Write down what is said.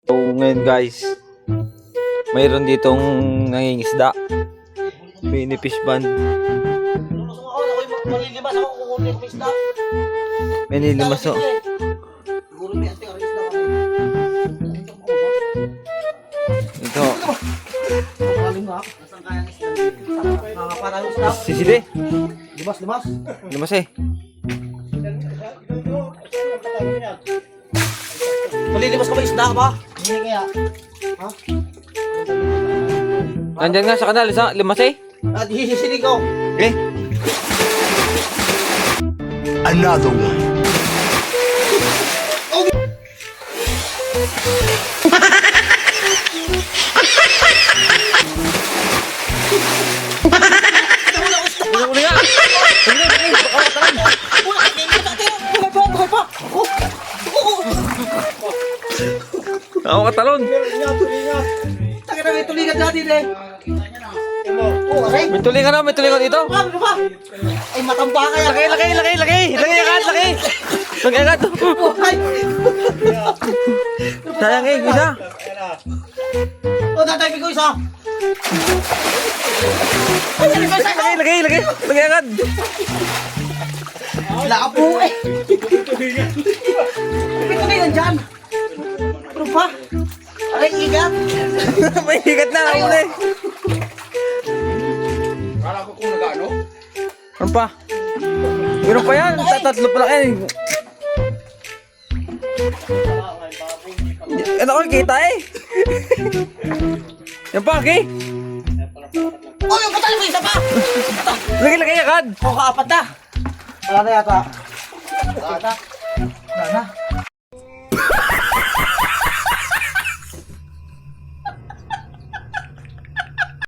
So ngayon guys, mayroon ditong nangingisda. Mini fish band. Malilimas ako kukunin ko isda. May nilimas o. Siguro may ating aris na kami. Ito. Makalim nga. Nasaan kaya ang isda? Nakakapara yung isda. Sisili. Limas. Limas eh. Malilimas ka ba isda ba? Hindi kaya. Ha? Nandyan nga sa kanal, limas eh. At hihisinig ko. Okay. Another one. Uli nga. Buhay pa. Ako katalon. Taka na may tulingan natin eh. Oh, aray. May tulingan dito. Ano ba? Ay, matamba kaya. Laki agad. Laki agad. Buhay. Sayang eh, isa. Oh, tatay ko isa. Ay, ano ba isa? Laki agad. Wala ka po eh. May tulingan dyan. Ano ba? Aray, igat. May higat na, uli. Kala ko kung nag-ano? Ano pa? Meron pa yan, tatlo pa lang eh. Ano ko, kita eh. Yan pa, okay? Oh, yung patay mo isa pa. Laki agad. Oh, kaapat na. Wala na yata. Wala na.